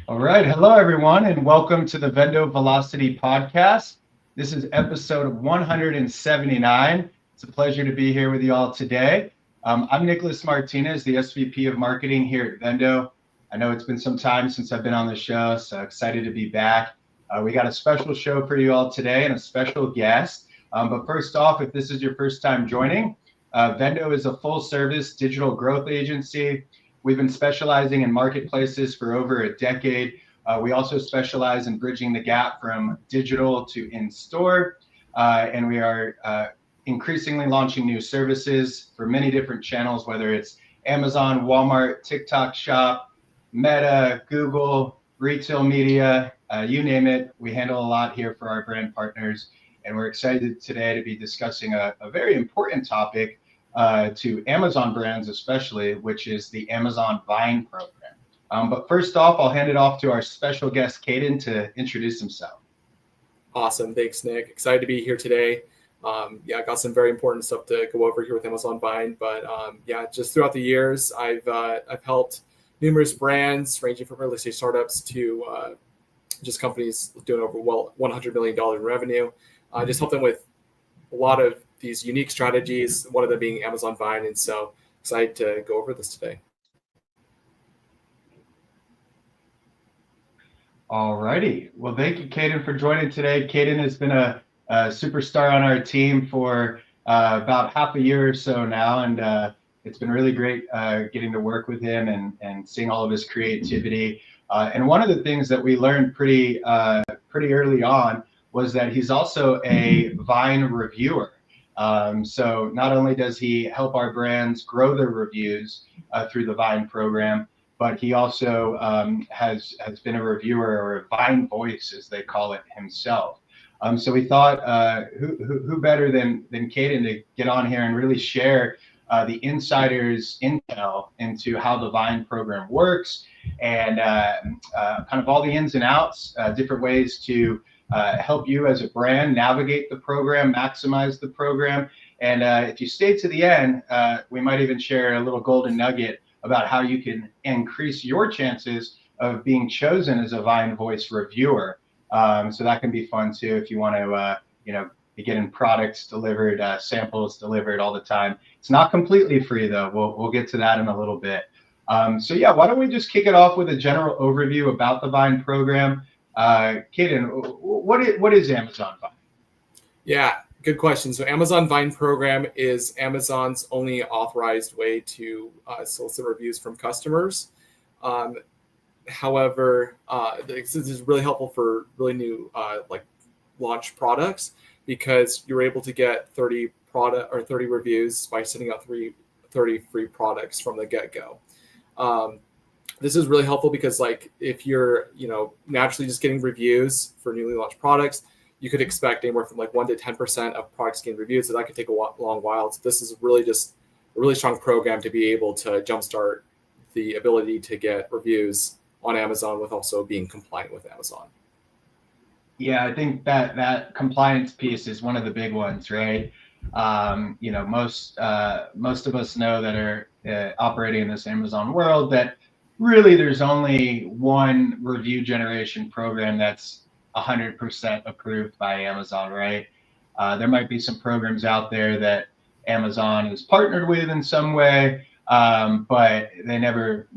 All right. Hello, everyone, and welcome to the Vendo Velocity podcast. This is episode 179. It's a pleasure to be here with you all today. I'm Nicolas Martinez, the SVP of Marketing here at Vendo. I know it's been some time since I've been on the show, so excited to be back. We got a special show for you all today and a special guest. But first off, if this is your first time joining, Vendo is a full-service digital growth agency. We've been specializing in marketplaces for over a decade. We also specialize in bridging the gap from digital to in-store, and we are increasingly launching new services for many different channels, whether it's Amazon, Walmart, TikTok Shop, Meta, Google, retail media, you name it. We handle a lot here for our brand partners, and we're excited today to be discussing a very important topic to Amazon brands especially, which is the Amazon Vine program. But first off, I'll hand it off to our special guest, Caden, to introduce himself. Awesome. Thanks, Nick. Excited to be here today. I got some very important stuff to go over here with Amazon Vine, but just throughout the years, I've helped numerous brands ranging from early stage startups to just companies doing over $100 million in revenue. I just help them with a lot of these unique strategies, one of them being Amazon Vine. And so excited to go over this today. All righty. Well, thank you, Caden, for joining today. Caden has been a superstar on our team for about half a year or so now, and it's been really great getting to work with him and seeing all of his creativity. And one of the things that we learned pretty early on was that he's also a Vine reviewer. So not only does he help our brands grow their reviews through the Vine program, but he also has been a reviewer, or a Vine voice, as they call it, himself. So we thought, who better than Caden to get on here and really share the insider's intel into how the Vine program works, and kind of all the ins and outs, different ways to help you as a brand navigate the program, maximize the program. And if you stay to the end, we might even share a little golden nugget about how you can increase your chances of being chosen as a Vine voice reviewer. So that can be fun too if you want to, be getting products delivered, samples delivered all the time. It's not completely free though. We'll get to that in a little bit. Why don't we just kick it off with a general overview about the Vine program? Caden, what is Amazon Vine? Yeah, good question. So Amazon Vine program is Amazon's only authorized way to solicit reviews from customers. However, this is really helpful for really new launch products, because you're able to get 30 reviews by sending out 30 free products from the get-go. This is really helpful because if you're, naturally just getting reviews for newly launched products, you could expect anywhere from 1 to 10% of products getting reviewed. So that could take a long while. So this is really just a really strong program to be able to jumpstart the ability to get reviews on Amazon with also being compliant with Amazon. Yeah, I think that compliance piece is one of the big ones, right? Most of us know that are operating in this Amazon world that really there's only one review generation program that's 100% approved by Amazon, right? There might be some programs out there that Amazon is partnered with in some way, but they never,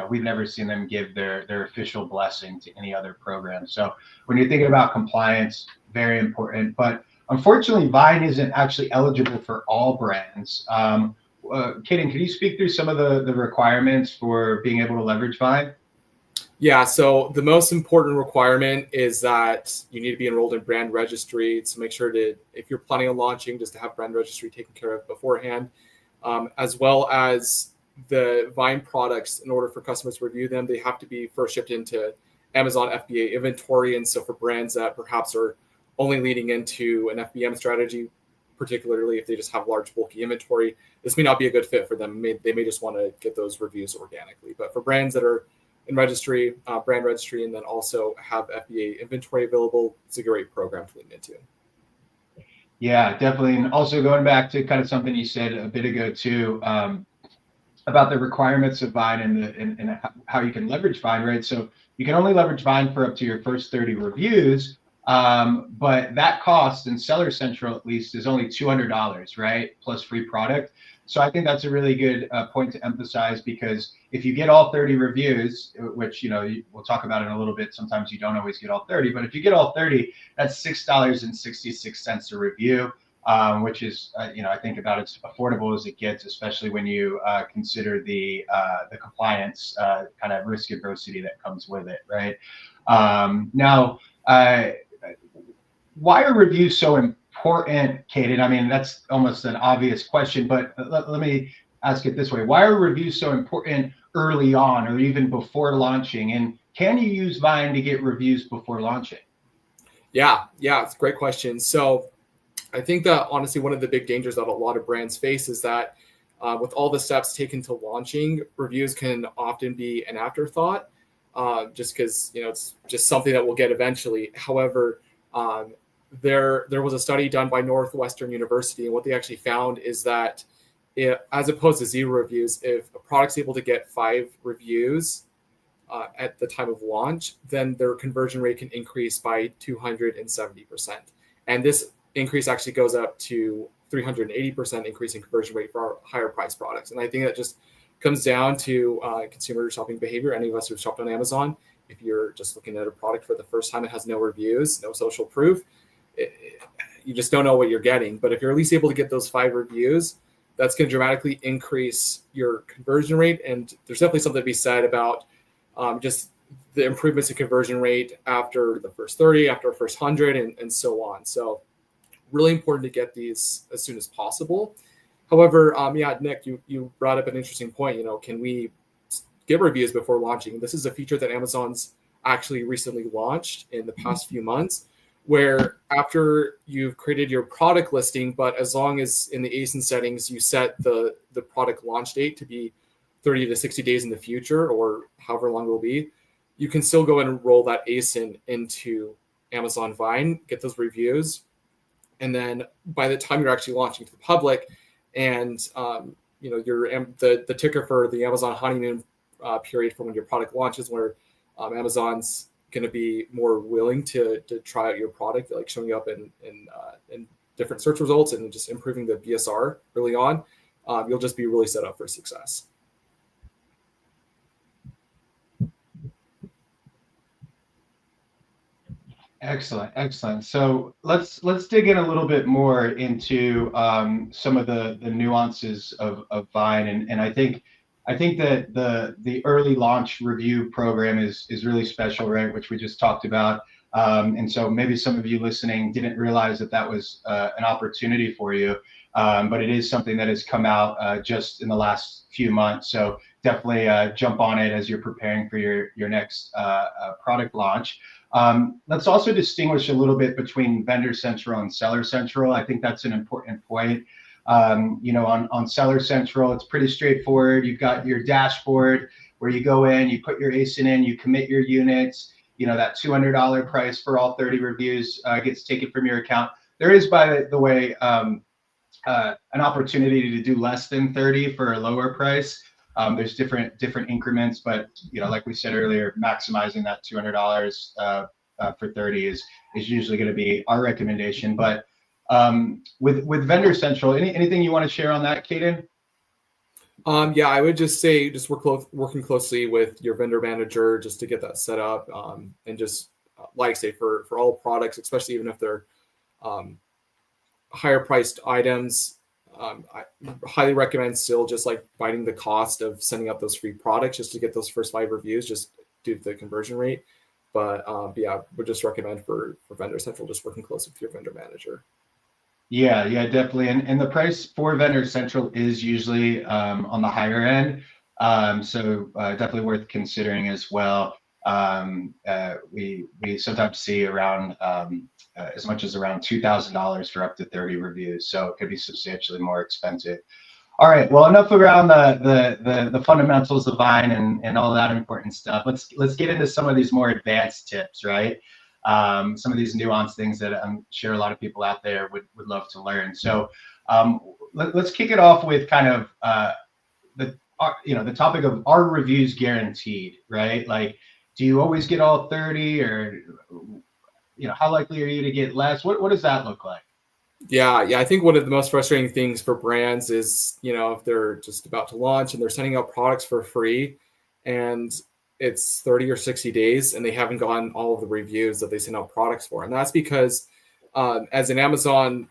we've never seen them give their official blessing to any other program. So when you're thinking about compliance, very important. But unfortunately, Vine isn't actually eligible for all brands. Caden, can you speak through some of the requirements for being able to leverage Vine? Yeah, so the most important requirement is that you need to be enrolled in brand registry. So make sure to, if you're planning on launching, just to have brand registry taken care of beforehand, as well as the Vine products. In order for customers to review them, they have to be first shipped into Amazon FBA inventory. And so for brands that perhaps are only leading into an FBM strategy, particularly if they just have large bulky inventory, this may not be a good fit for them. They may just want to get those reviews organically. But for brands that are in registry, brand registry, and then also have FBA inventory available, it's a great program to lean into. Yeah, definitely. And also going back to kind of something you said a bit ago too, about the requirements of Vine and how you can leverage Vine, right? So you can only leverage Vine for up to your first 30 reviews, but that cost in Seller Central at least is only $200, right? Plus free product. So I think that's a really good point to emphasize, because if you get all 30 reviews, which we'll talk about in a little bit, sometimes you don't always get all 30, but if you get all 30, that's $6.66 a review. Which is, I think about as affordable as it gets, especially when you consider the compliance kind of risk adversity that comes with it, right? Now, why are reviews so important, Caden? I mean, that's almost an obvious question, but let me ask it this way. Why are reviews so important early on or even before launching? And can you use Vine to get reviews before launching? Yeah, it's a great question. So I think that honestly, one of the big dangers that a lot of brands face is that with all the steps taken to launching, reviews can often be an afterthought, just because it's just something that we'll get eventually. However, there was a study done by Northwestern University, and what they actually found is that as opposed to 0 reviews, if a product's able to get 5 reviews at the time of launch, then their conversion rate can increase by 270%. And this increase actually goes up to 380% increase in conversion rate for our higher price products. And I think that just comes down to consumer shopping behavior. Any of us who've shopped on Amazon, if you're just looking at a product for the first time, it has no reviews, no social proof, you just don't know what you're getting. But if you're at least able to get those 5 reviews, that's going to dramatically increase your conversion rate. And there's definitely something to be said about just the improvements in conversion rate after the first 30, after the first 100, and so on. So really important to get these as soon as possible. However, Nick, you brought up an interesting point. Can we get reviews before launching? This is a feature that Amazon's actually recently launched in the past few months, where after you've created your product listing, but as long as in the ASIN settings, you set the product launch date to be 30 to 60 days in the future, or however long it will be, you can still go and roll that ASIN into Amazon Vine, get those reviews. And then by the time you're actually launching to the public, and the ticker for the Amazon honeymoon period for when your product launches, where Amazon's going to be more willing to try out your product, like showing up in different search results and just improving the BSR early on, you'll just be really set up for success. Excellent. So let's dig in a little bit more into some of the nuances of Vine, and I think that the early launch review program is really special, right? Which we just talked about, and so maybe some of you listening didn't realize that was an opportunity for you, but it is something that has come out just in the last few months. So definitely jump on it as you're preparing for your next product launch. Let's also distinguish a little bit between Vendor Central and Seller Central. I think that's an important point. On Seller Central, it's pretty straightforward. You've got your dashboard where you go in, you put your ASIN in, you commit your units. That $200 price for all 30 reviews gets taken from your account. There is, by the way, an opportunity to do less than 30 for a lower price. There's different increments, but like we said earlier, maximizing that $200 for 30 is usually going to be our recommendation. But with Vendor Central, anything you want to share on that, Caden? I would just say working closely with your vendor manager just to get that set up, and just like I say, for all products, especially even if they're higher priced items. I highly recommend still just like biting the cost of sending out those free products just to get those first 5 reviews, just due to the conversion rate. But would just recommend for Vendor Central, just working closely with your vendor manager. Yeah, definitely. And the price for Vendor Central is usually on the higher end. So definitely worth considering as well. We sometimes see around as much as around $2,000 for up to 30 reviews. So it could be substantially more expensive. All right, well, enough around the fundamentals of Vine and all that important stuff. Let's get into some of these more advanced tips, right? Some of these nuanced things that I'm sure a lot of people out there would love to learn. So let's kick it off with kind of the topic of, are reviews guaranteed, right? Like, do you always get all 30, or how likely are you to get less? What does that look like? Yeah. I think one of the most frustrating things for brands is, if they're just about to launch and they're sending out products for free and it's 30 or 60 days and they haven't gotten all of the reviews that they send out products for. And that's because as an Amazon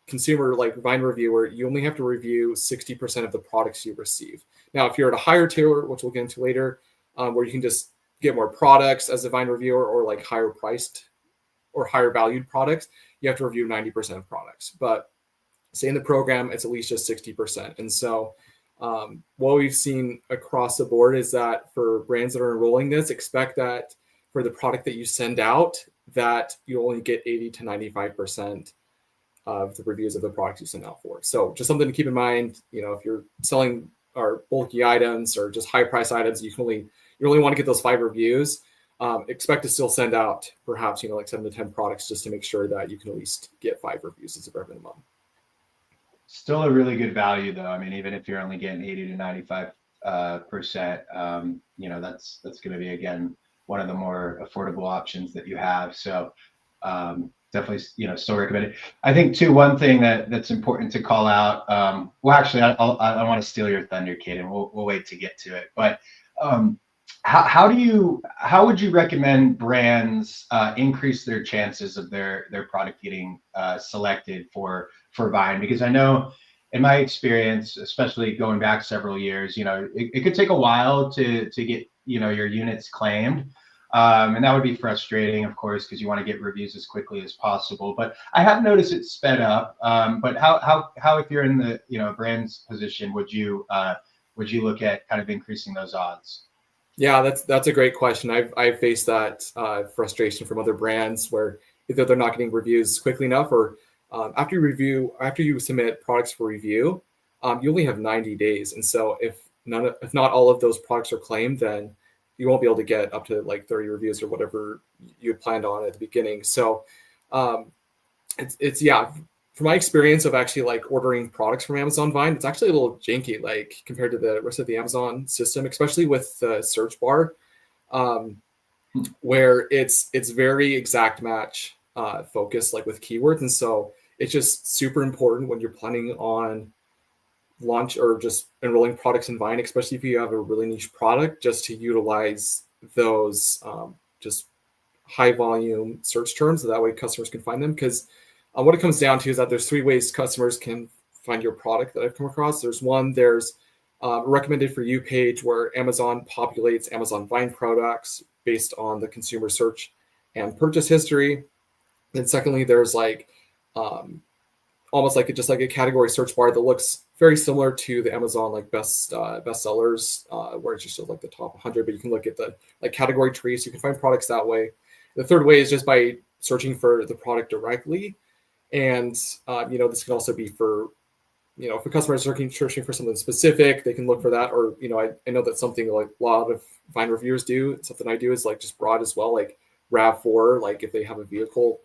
consumer, like Vine reviewer, you only have to review 60% of the products you receive. Now, if you're at a higher tier, which we'll get into later, where you can just get more products as a Vine reviewer, or like higher priced or higher valued products, you have to review 90% of products. But say in the program, it's at least just 60%. And so what we've seen across the board is that for brands that are enrolling this, expect that for the product that you send out, that you only get 80 to 95% of the reviews of the products you send out for. So just something to keep in mind, if you're selling our bulky items or just high price items, you only want to get those 5 reviews. Expect to still send out perhaps, like 7 to 10 products just to make sure that you can at least get 5 reviews as a bare minimum. Still a really good value though. I mean, even if you're only getting 80 to 95%, that's going to be, again, one of the more affordable options that you have. So definitely, still recommend it. I think too, one thing that's important to call out. Well, actually, I want to steal your thunder, Kate, and we'll wait to get to it. But how would you recommend brands increase their chances of their product getting selected for Vine? Because I know in my experience, especially going back several years, it could take a while to get your units claimed. And that would be frustrating, of course, because you want to get reviews as quickly as possible. But I have noticed it's sped up. But how if you're in the brand's position, would you look at kind of increasing those odds? Yeah, that's a great question. I've faced that frustration from other brands where either they're not getting reviews quickly enough, or after you submit products for review, you only have 90 days. And so if not all of those products are claimed, then you won't be able to get up to like 30 reviews or whatever you had planned on at the beginning. So it's from my experience of actually like ordering products from Amazon Vine, it's actually a little janky, like compared to the rest of the Amazon system, especially with the search bar, where it's very exact match focused, like with keywords. And so it's just super important when you're planning on launch or just enrolling products in Vine, especially if you have a really niche product, just to utilize those just high volume search terms, so that way customers can find them. Because what it comes down to is that there's 3 ways customers can find your product that I've come across. There's a recommended for you page where Amazon populates Amazon Vine products based on the consumer search and purchase history. And secondly, there's like almost like just like a category search bar that looks very similar to the Amazon like bestsellers, where it's just like the top 100, but you can look at the like category tree, so you can find products that way. The third way is just by searching for the product directly. And, this can also be for, if a customer is searching for something specific, they can look for that. Or, I know that something like a lot of Vine reviewers do, something I do is like just broad as well, like RAV4, like if they have a vehicle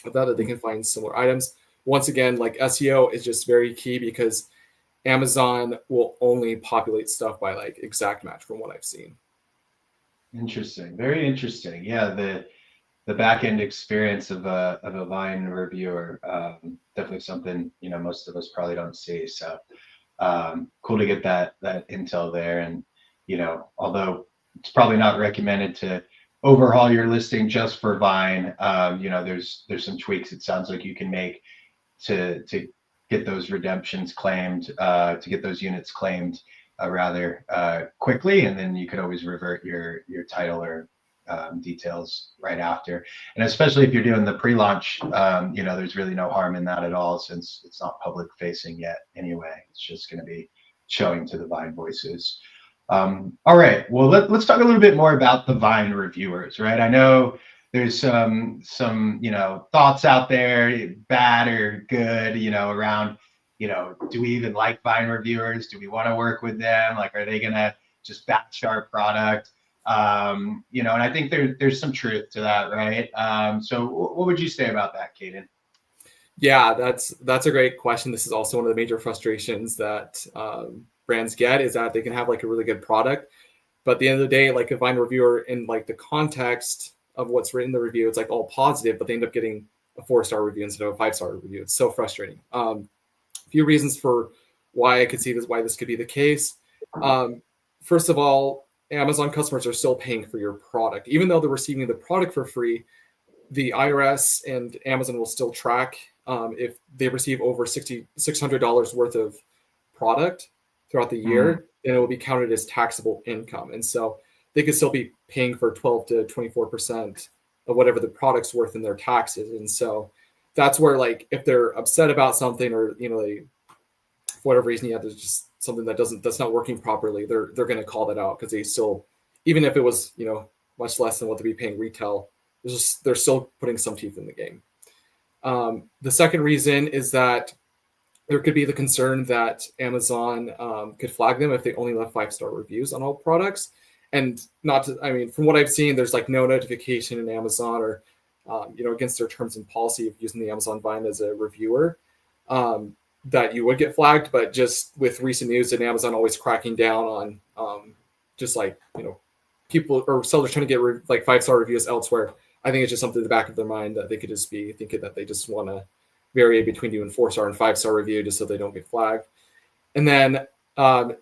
of that they can find similar items. Once again, like SEO is just very key because Amazon will only populate stuff by like exact match from what I've seen. Interesting. Very interesting. Yeah. The back end experience of a Vine reviewer, definitely something most of us probably don't see. So cool to get that intel there. And although it's probably not recommended to overhaul your listing just for Vine, there's some tweaks it sounds like you can make to get those redemptions claimed, to get those units claimed rather quickly, and then you could always revert your title or details right after. And especially if you're doing the pre-launch, there's really no harm in that at all, since it's not public facing yet anyway. It's just going to be showing to the Vine voices. All right, well, let's talk a little bit more about the Vine reviewers, right? I know there's some thoughts out there, bad or good, around, do we even like Vine reviewers? Do we want to work with them? Like, are they gonna just bash our product? And I think there's some truth to that, right? So what would you say about that, Caden? Yeah, that's a great question. This is also one of the major frustrations that brands get is that they can have like a really good product, but at the end of the day, like a Vine reviewer, in like the context of what's written in the review, it's like all positive, but they end up getting a 4-star review instead of a 5-star review. It's so frustrating. A few reasons for why I could see why this could be the case. First of all, Amazon customers are still paying for your product. Even though they're receiving the product for free, the IRS and Amazon will still track if they receive over $600 worth of product throughout the year, then it will be counted as taxable income. And so they could still be paying for 12 to 24% of whatever the product's worth in their taxes. And so that's where, like, if they're upset about something, or, you know, they, for whatever reason, there's just something that's not working properly, they're going to call that out, because they still, even if it was, you know, much less than what they'd be paying retail, they're still putting some teeth in the game. The second reason is that there could be the concern that Amazon could flag them if they only left 5-star reviews on all products. And not to, I mean, from what I've seen, there's like no notification in Amazon, or, you know, against their terms and policy of using the Amazon Vine as a reviewer, that you would get flagged. But just with recent news and Amazon always cracking down on just like, you know, people or sellers trying to get like 5-star reviews elsewhere, I think it's just something in the back of their mind that they could just be thinking that they just want to vary between doing 4-star and 5-star review just so they don't get flagged. And then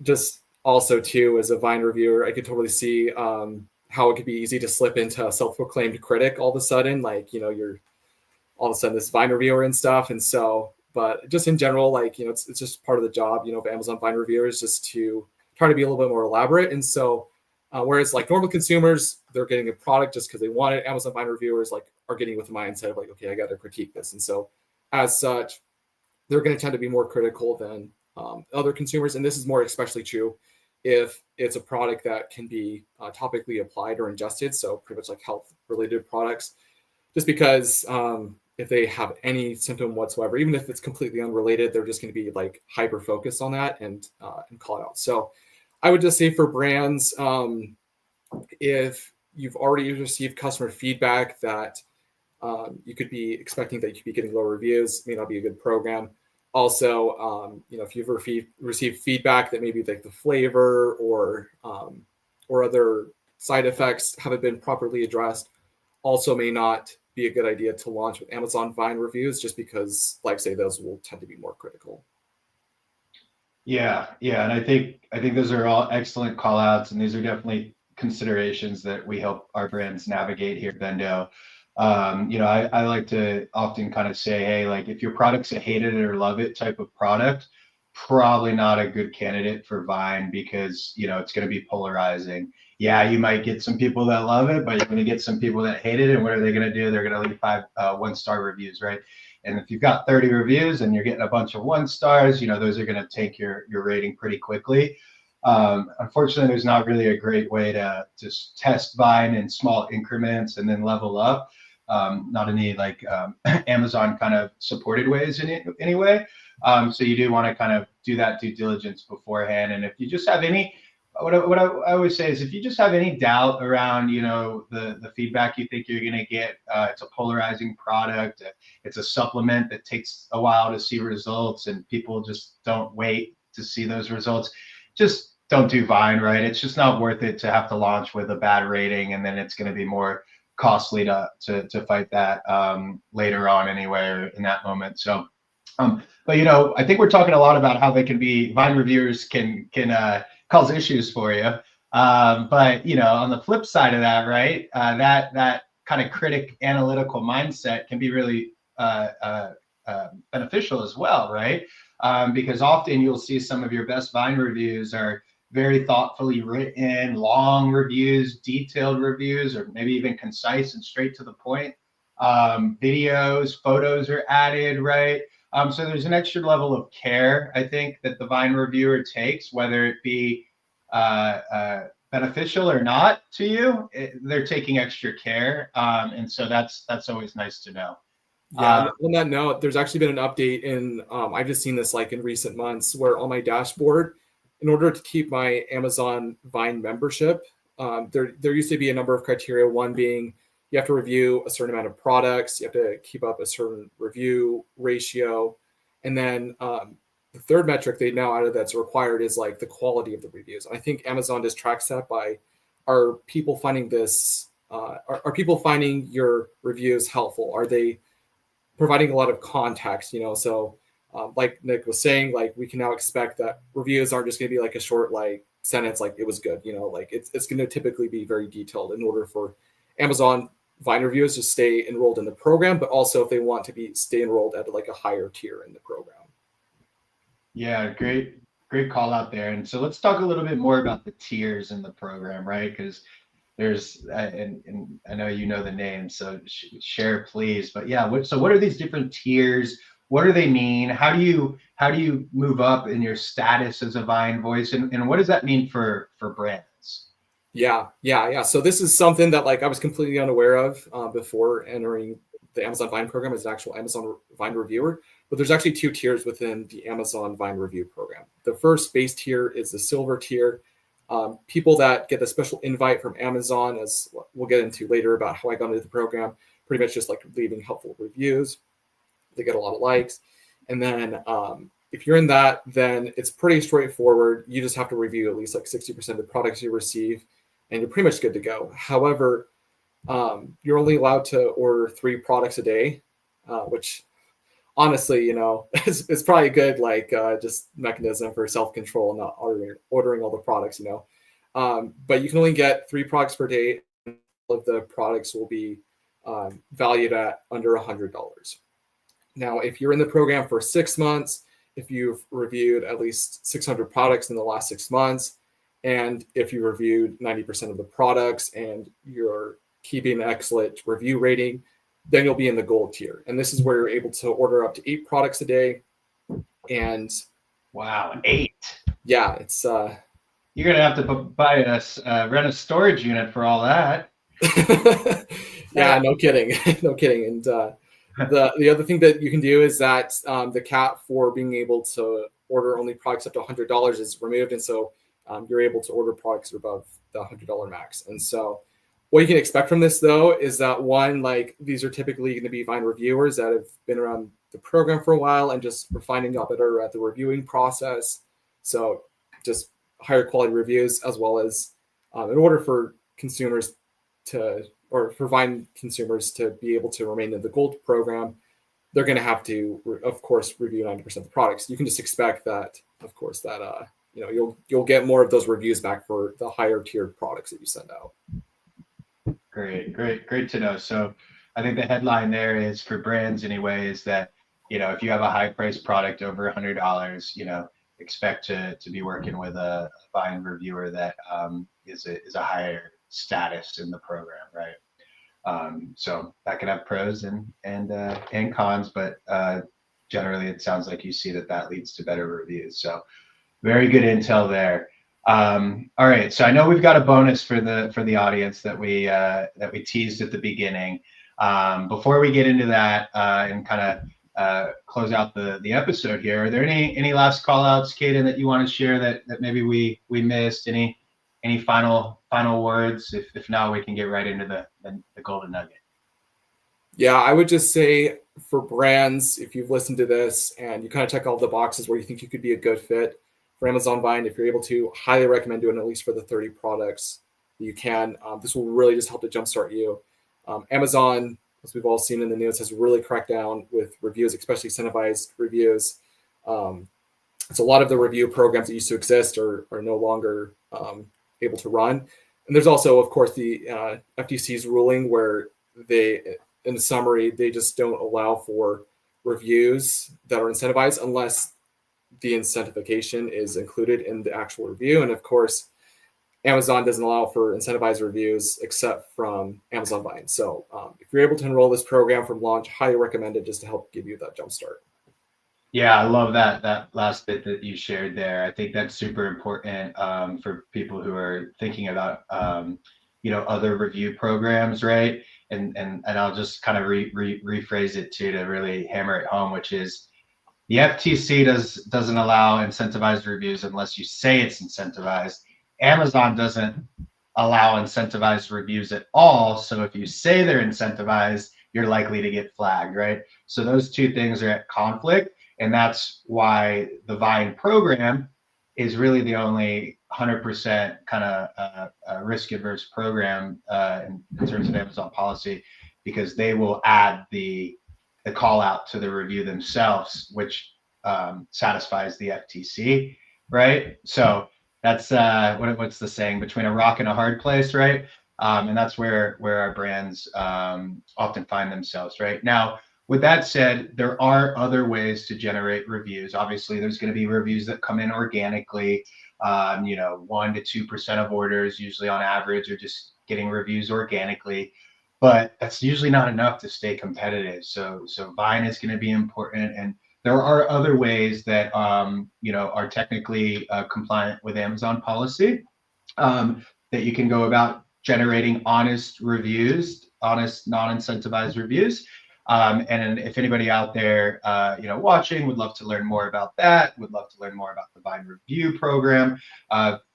just also too, as a Vine reviewer, I could totally see how it could be easy to slip into a self-proclaimed critic all of a sudden, like, you know, you're all of a sudden this Vine reviewer and stuff. And so, but just in general, like, you know, it's just part of the job, you know, of Amazon Vine reviewers, just to try to be a little bit more elaborate. And so whereas like normal consumers, they're getting a product just because they want it, Amazon Vine reviewers like are getting with the mindset of like, okay, I got to critique this. And so as such, they're going to tend to be more critical than other consumers. And this is more especially true if it's a product that can be topically applied or ingested. So pretty much like health related products, just because if they have any symptom whatsoever, even if it's completely unrelated, they're just going to be like hyper focused on that and call it out. So I would just say for brands, if you've already received customer feedback that you could be expecting that you could be getting low reviews, may not be a good program. Also, you know, if you've received feedback that maybe like the flavor or other side effects haven't been properly addressed, also may not be a good idea to launch with Amazon Vine reviews, just because, like, say, those will tend to be more critical. Yeah, and I think those are all excellent call outs, and these are definitely considerations that we help our brands navigate here at Vendo. You know, I like to often kind of say, hey, like, if your product's a hate it or love it type of product, probably not a good candidate for Vine, because, you know, it's going to be polarizing. Yeah, you might get some people that love it, but you're going to get some people that hate it. And what are they going to do? They're going to leave 5 1-star reviews, right? And if you've got 30 reviews and you're getting a bunch of 1 stars, you know, those are going to take your rating pretty quickly. Unfortunately, there's not really a great way to just test Vine in small increments and then level up. Not any like Amazon kind of supported ways in it anyway. So you do want to kind of do that due diligence beforehand. And if you just have any, what I always say is, if you just have any doubt around, you know, the feedback you think you're going to get, it's a polarizing product, it's a supplement that takes a while to see results, and people just don't wait to see those results, just don't do Vine, right? It's just not worth it to have to launch with a bad rating, and then it's going to be more costly to fight that later on anyway, or in that moment. So, but, you know, I think we're talking a lot about how they can be, Vine reviewers can cause issues for you. But, you know, on the flip side of that, right, that kind of critic analytical mindset can be really beneficial as well, right? Because often you'll see some of your best Vine reviews are very thoughtfully written, long reviews, detailed reviews, or maybe even concise and straight to the point. Videos, photos are added, right? So there's an extra level of care, I think, that the Vine reviewer takes, whether it be beneficial or not to you. They're taking extra care, and so that's always nice to know. Yeah, on that note, there's actually been an update in, I've just seen this like in recent months, where on my dashboard, in order to keep my Amazon Vine membership, there used to be a number of criteria. One being you have to review a certain amount of products, you have to keep up a certain review ratio, and then the the third metric they now added that's required is like the quality of the reviews. And I think Amazon just tracks that by, are people finding this, are people finding your reviews helpful? Are they providing a lot of context, So like Nick was saying, like we can now expect that reviews aren't just going to be like a short like sentence, like it was good, like it's going to typically be very detailed in order for Amazon Vine reviewers to stay enrolled in the program, but also if they want to stay enrolled at like a higher tier in the program. Yeah, great call out there. And so let's talk a little bit more about the tiers in the program, right? Because there's and I know you know the name, so share please. But yeah, what are these different tiers? What do they mean? How do you move up in your status as a Vine voice, and what does that mean for brands? Yeah. So this is something that like I was completely unaware of before entering the Amazon Vine program as an actual Amazon Vine reviewer. But there's actually two tiers within the Amazon Vine review program. The first base tier is the silver tier. People that get a special invite from Amazon, as we'll get into later about how I got into the program, pretty much just like leaving helpful reviews. They get a lot of likes. And then if you're in that, then it's pretty straightforward. You just have to review at least like 60% of the products you receive, and you're pretty much good to go. However, you're only allowed to order 3 products a day, which honestly, it's probably a good like just mechanism for self-control and not ordering all the products, but you can only get 3 products per day. All of the products will be valued at under $100. Now, if you're in the program for 6 months, if you've reviewed at least 600 products in the last 6 months, and if you reviewed 90% of the products and you're keeping an excellent review rating, then you'll be in the gold tier. And this is where you're able to order up to 8 products a day. And wow, 8. Yeah, it's you're gonna have to buy rent a storage unit for all that. Yeah, no kidding. No kidding. And the other thing that you can do is that the cap for being able to order only products up to $100 is removed. And so you're able to order products above the $100 max. And so what you can expect from this, though, is that one, like these are typically going to be Vine reviewers that have been around the program for a while and just are finding out better at the reviewing process. So just higher quality reviews, as well as in order for consumers or for Vine consumers to be able to remain in the gold program, they're going to have to, of course, review 90% of the products. You can just expect that, of course, that you'll get more of those reviews back for the higher tiered products that you send out. Great to know. So I think the headline there is, for brands anyway, is that if you have a high priced product over $100, expect to be working with a Vine reviewer that is a higher status in the program, right? So that could have pros and cons, but generally it sounds like you see that leads to better reviews. So very good intel there. All right, so I know we've got a bonus for the audience that we teased at the beginning. Before we get into that and kind of close out the episode here, are there any last call outs, Kaden, that you want to share that maybe we missed? Any final words? If not, we can get right into the golden nugget. Yeah, I would just say for brands, if you've listened to this and you kind of check all the boxes where you think you could be a good fit for Amazon Vine, if you're able to, highly recommend doing at least for the 30 products that you can. This will really just help to jumpstart you. Amazon, as we've all seen in the news, has really cracked down with reviews, especially incentivized reviews. So a lot of the review programs that used to exist are no longer able to run. And there's also, of course, the FTC's ruling where they, in summary, they just don't allow for reviews that are incentivized unless the incentivization is included in the actual review. And of course, Amazon doesn't allow for incentivized reviews except from Amazon Vine. So if you're able to enroll this program from launch, highly recommend it just to help give you that jump start. Yeah, I love that last bit that you shared there. I think that's super important for people who are thinking about other review programs, right? And I'll just kind of rephrase it too to really hammer it home, which is the FTC doesn't allow incentivized reviews unless you say it's incentivized. Amazon doesn't allow incentivized reviews at all. So if you say they're incentivized, you're likely to get flagged, right? So those two things are at conflict. And that's why the Vine program is really the only 100% kind of risk adverse program in terms of Amazon policy, because they will add the call out to the review themselves, which satisfies the FTC, right? So that's what's the saying, between a rock and a hard place, right? And that's where our brands often find themselves, right? Now, with that said, there are other ways to generate reviews. Obviously, there's going to be reviews that come in organically. 1 to 2% of orders, usually on average, are just getting reviews organically. But that's usually not enough to stay competitive. So Vine is going to be important, and there are other ways that are technically compliant with Amazon policy, that you can go about generating honest reviews, honest, non-incentivized reviews. And if anybody out there, watching would love to learn more about that, would love to learn more about the Vine Review program,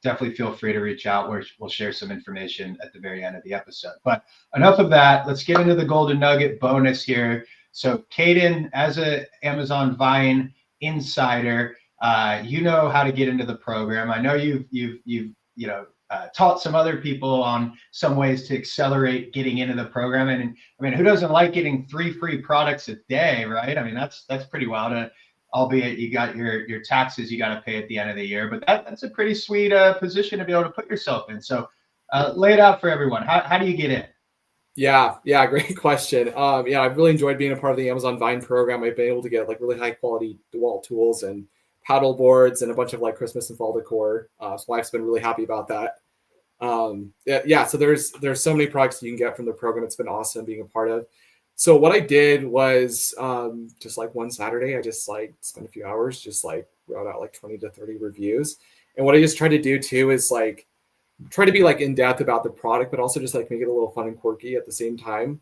definitely feel free to reach out. We'll share some information at the very end of the episode. But enough of that. Let's get into the golden nugget bonus here. So, Caden, as an Amazon Vine insider, you know how to get into the program. I know you've taught some other people on some ways to accelerate getting into the program. And I mean, who doesn't like getting 3 free products a day, right? I mean, that's pretty wild. Albeit you got your taxes you got to pay at the end of the year, but that's a pretty sweet position to be able to put yourself in. So lay it out for everyone. How do you get in? Yeah, great question. I've really enjoyed being a part of the Amazon Vine program. I've been able to get like really high quality DeWalt tools and paddle boards and a bunch of like Christmas and fall decor. So wife's been really happy about that. So there's so many products you can get from the program. It's been awesome being a part of. So what I did was just like one Saturday, I just like spent a few hours, just like wrote out like 20 to 30 reviews. And what I just tried to do too is like try to be like in depth about the product, but also just like make it a little fun and quirky at the same time.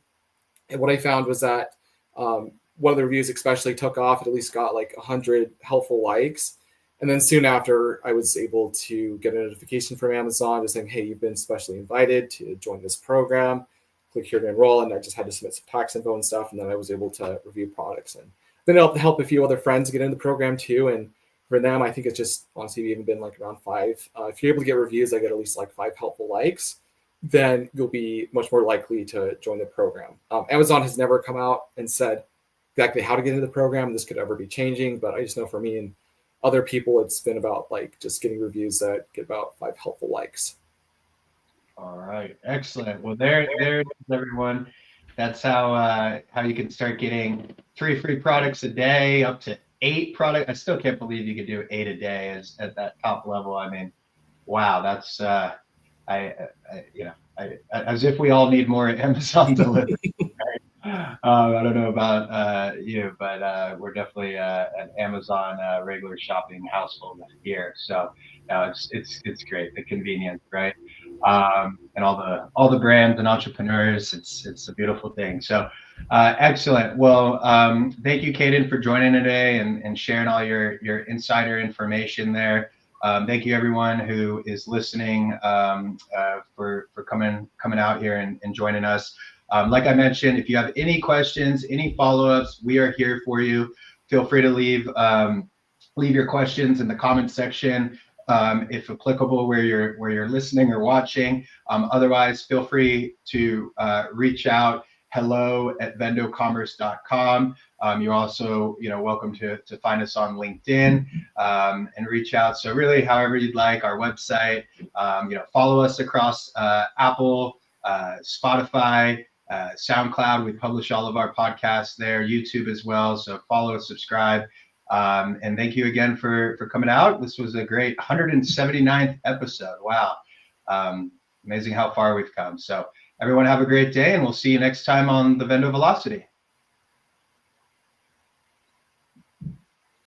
And what I found was that one of the reviews especially took off. It at least got like 100 helpful likes. And then soon after, I was able to get a notification from Amazon just saying, hey, you've been specially invited to join this program. Click here to enroll. And I just had to submit some tax info and stuff. And then I was able to review products and been able to help a few other friends get into the program too. And for them, I think it's just honestly even been like around 5. If you're able to get reviews, I get at least like 5 helpful likes, then you'll be much more likely to join the program. Amazon has never come out and said exactly how to get into the program. This could ever be changing, but I just know for me and other people, it's been about like just getting reviews that get about 5 helpful likes. All right, excellent. Well, there it is, everyone. That's how you can start getting 3 free products a day, up to 8 products. I still can't believe you could do 8 a day at that top level. I mean, wow, that's as if we all need more Amazon delivery. Right? I don't know about you, but we're definitely an Amazon regular shopping household here. So it's great, the convenience, right? And all the brands and entrepreneurs. It's a beautiful thing. So excellent. Well, thank you, Caden, for joining today and sharing all your insider information there. Thank you, everyone who is listening, for coming out here and joining us. Like I mentioned, if you have any questions, any follow-ups, we are here for you. Feel free to leave your questions in the comment section, if applicable, where you're listening or watching. Otherwise, feel free to reach out, hello@vendocommerce.com. You're also welcome to find us on LinkedIn and reach out. So really, however you'd like. Our website, follow us across Apple, Spotify, SoundCloud. We publish all of our podcasts there, YouTube as well. So follow, subscribe. And thank you again for coming out. This was a great 179th episode. Wow. Amazing how far we've come. So everyone have a great day, and we'll see you next time on the Vendo Velocity.